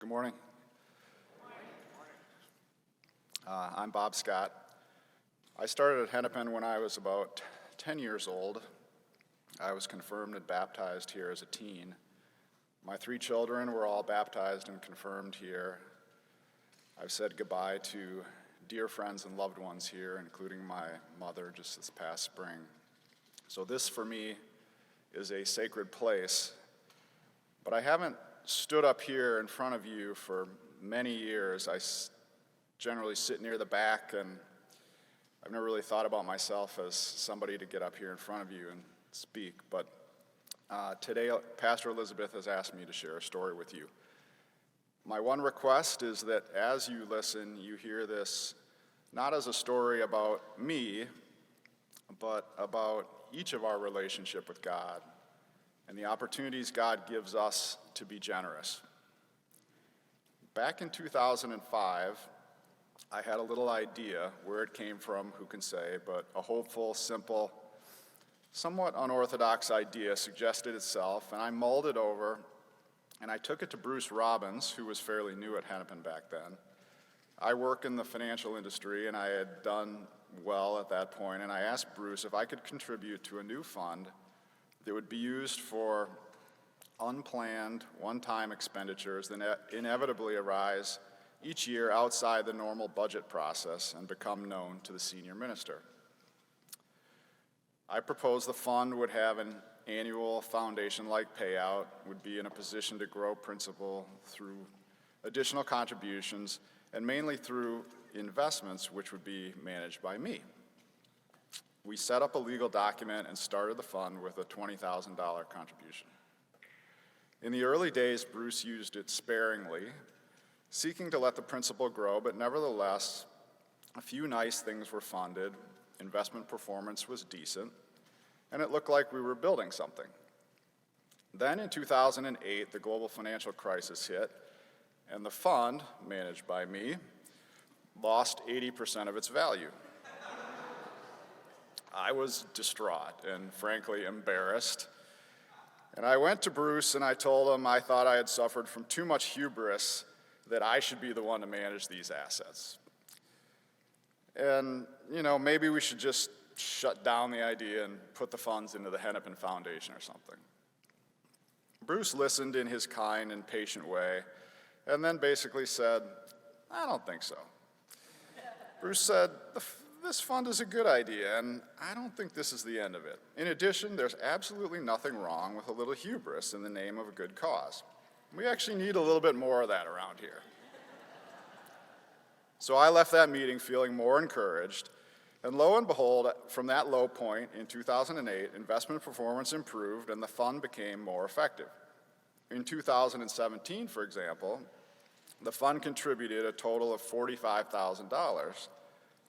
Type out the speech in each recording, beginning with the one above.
Good morning. I'm Bob Scott. I started at Hennepin when I was about 10 years old. I was confirmed and baptized here as a teen. My 3 children were all baptized and confirmed here. I've said goodbye to dear friends and loved ones here, including my mother just this past spring. So this, for me, is a sacred place. But I haven't stood up here in front of you for many years. I generally sit near the back, and I've never really thought about myself as somebody to get up here in front of you and speak. But today, Pastor Elizabeth has asked me to share a story with you. My one request is that as you listen, you hear this not as a story about me, but about each of our relationship with God and the opportunities God gives us to be generous. Back in 2005, I had a little idea. Where it came from, who can say, but a hopeful, simple, somewhat unorthodox idea suggested itself, and I mulled it over, and I took it to Bruce Robbins, who was fairly new at Hennepin back then. I work in the financial industry, and I had done well at that point, and I asked Bruce if I could contribute to a new fund that would be used for unplanned, one-time expenditures that inevitably arise each year outside the normal budget process and become known to the senior minister. I proposed the fund would have an annual foundation-like payout, would be in a position to grow principal through additional contributions, and mainly through investments which would be managed by me. We set up a legal document and started the fund with a $20,000 contribution. In the early days, Bruce used it sparingly, seeking to let the principal grow, but nevertheless, a few nice things were funded, investment performance was decent, and it looked like we were building something. Then in 2008, the global financial crisis hit, and the fund, managed by me, lost 80% of its value. I was distraught and frankly embarrassed. And I went to Bruce and I told him I thought I had suffered from too much hubris, that I should be the one to manage these assets. And, maybe we should just shut down the idea and put the funds into the Hennepin Foundation or something. Bruce listened in his kind and patient way and then basically said, I don't think so. Bruce said, this fund is a good idea, and I don't think this is the end of it. In addition, there's absolutely nothing wrong with a little hubris in the name of a good cause. We actually need a little bit more of that around here. So I left that meeting feeling more encouraged, and lo and behold, from that low point in 2008, investment performance improved and the fund became more effective. In 2017, for example, the fund contributed a total of $45,000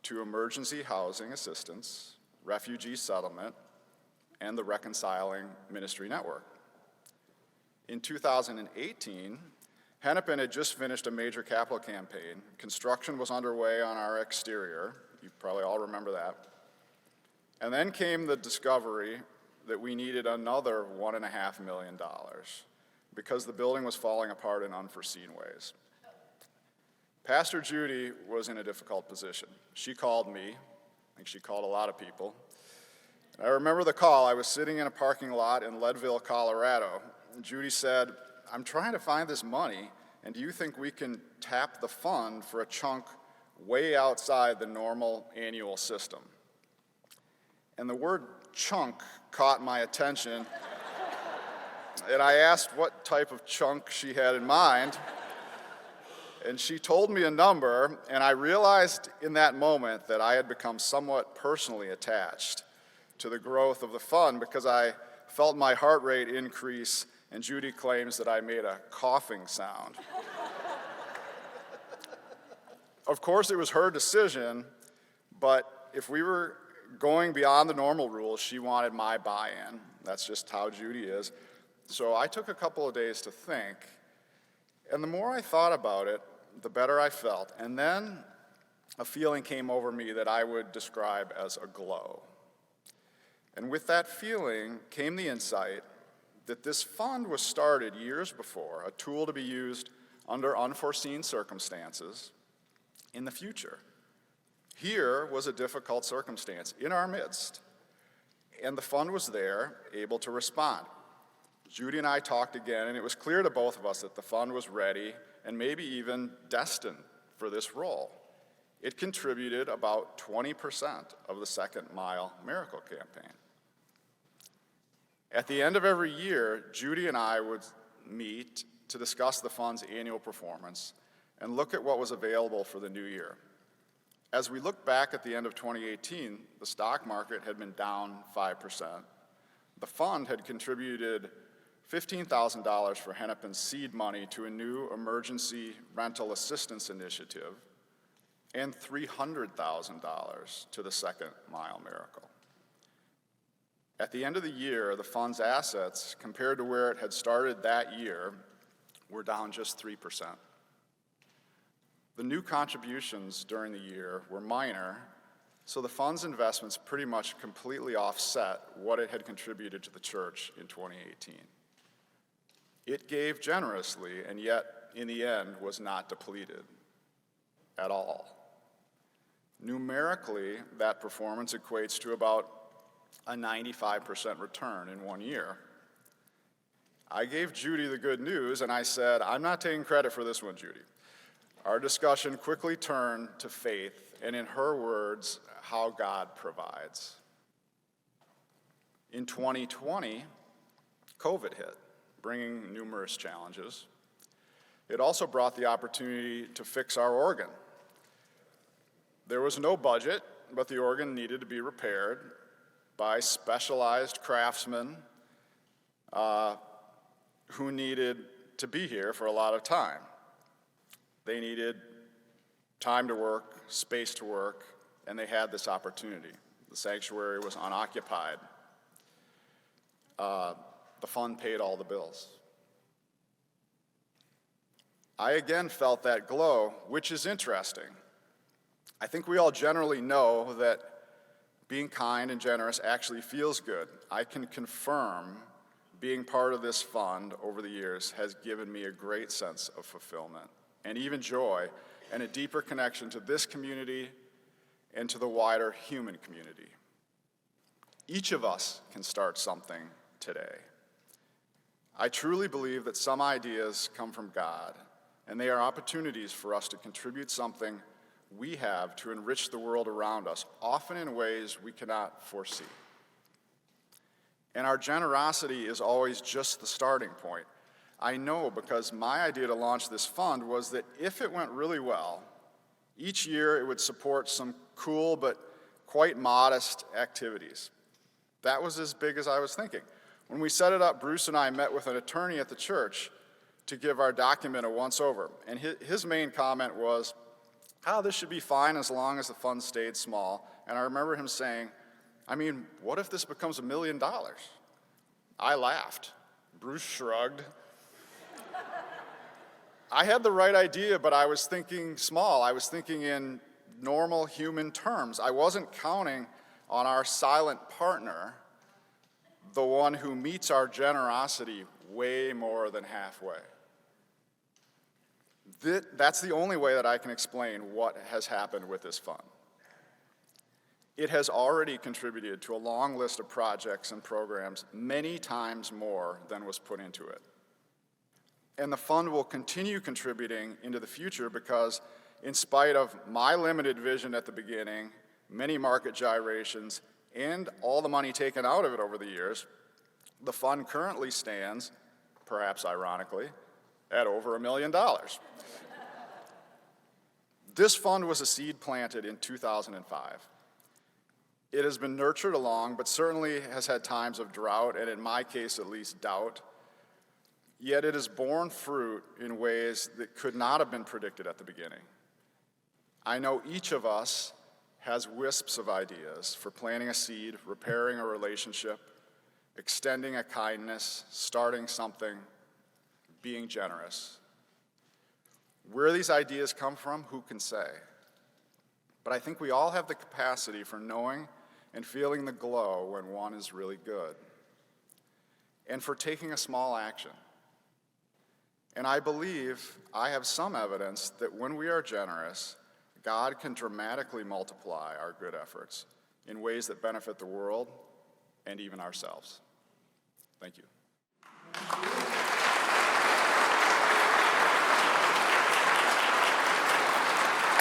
to emergency housing assistance, refugee settlement, and the Reconciling Ministry Network. In 2018, Hennepin had just finished a major capital campaign. Construction was underway on our exterior. You probably all remember that. And then came the discovery that we needed another $1.5 million because the building was falling apart in unforeseen ways. Pastor Judy was in a difficult position. She called me. I think she called a lot of people. I remember the call. I was sitting in a parking lot in Leadville, Colorado. Judy said, I'm trying to find this money, and do you think we can tap the fund for a chunk way outside the normal annual system? And the word chunk caught my attention, and I asked what type of chunk she had in mind. And she told me a number, and I realized in that moment that I had become somewhat personally attached to the growth of the fund because I felt my heart rate increase, and Judy claims that I made a coughing sound. Of course, it was her decision, but if we were going beyond the normal rules, she wanted my buy-in. That's just how Judy is. So I took a couple of days to think, and the more I thought about it, the better I felt. And then a feeling came over me that I would describe as a glow. And with that feeling came the insight that this fund was started years before, a tool to be used under unforeseen circumstances in the future. Here was a difficult circumstance in our midst, and the fund was there, able to respond. Judy and I talked again, and it was clear to both of us that the fund was ready and maybe even destined for this role. It contributed about 20% of the Second Mile Miracle Campaign. At the end of every year, Judy and I would meet to discuss the fund's annual performance and look at what was available for the new year. As we look back at the end of 2018, the stock market had been down 5%. The fund had contributed $15,000 for Hennepin's seed money to a new emergency rental assistance initiative and $300,000 to the Second Mile Miracle. At the end of the year, the fund's assets, compared to where it had started that year, were down just 3%. The new contributions during the year were minor, so the fund's investments pretty much completely offset what it had contributed to the church in 2018. It gave generously, and yet, in the end, was not depleted at all. Numerically, that performance equates to about a 95% return in 1 year. I gave Judy the good news, and I said, "I'm not taking credit for this one, Judy." Our discussion quickly turned to faith, and in her words, how God provides. In 2020, COVID hit, bringing numerous challenges. It also brought the opportunity to fix our organ. There was no budget, but the organ needed to be repaired by specialized craftsmen who needed to be here for a lot of time. They needed time to work, space to work, and they had this opportunity. The sanctuary was unoccupied. The fund paid all the bills. I again felt that glow, which is interesting. I think we all generally know that being kind and generous actually feels good. I can confirm being part of this fund over the years has given me a great sense of fulfillment and even joy and a deeper connection to this community and to the wider human community. Each of us can start something today. I truly believe that some ideas come from God, and they are opportunities for us to contribute something we have to enrich the world around us, often in ways we cannot foresee. And our generosity is always just the starting point. I know because my idea to launch this fund was that if it went really well, each year it would support some cool but quite modest activities. That was as big as I was thinking. When we set it up, Bruce and I met with an attorney at the church to give our document a once-over, and his main comment was, this should be fine as long as the fund stayed small. And I remember him saying, what if this becomes $1 million? I laughed. Bruce shrugged. I had the right idea, but I was thinking small. I was thinking in normal human terms. I wasn't counting on our silent partner, the one who meets our generosity way more than halfway. That's the only way that I can explain what has happened with this fund. It has already contributed to a long list of projects and programs, many times more than was put into it. And the fund will continue contributing into the future because, in spite of my limited vision at the beginning, many market gyrations, and all the money taken out of it over the years, the fund currently stands, perhaps ironically, at over $1 million. This fund was a seed planted in 2005. It has been nurtured along, but certainly has had times of drought, and in my case at least, doubt. Yet it has borne fruit in ways that could not have been predicted at the beginning. I know each of us has wisps of ideas for planting a seed, repairing a relationship, extending a kindness, starting something, being generous. Where these ideas come from, who can say? But I think we all have the capacity for knowing and feeling the glow when one is really good, and for taking a small action. And I believe I have some evidence that when we are generous, God can dramatically multiply our good efforts in ways that benefit the world and even ourselves. Thank you.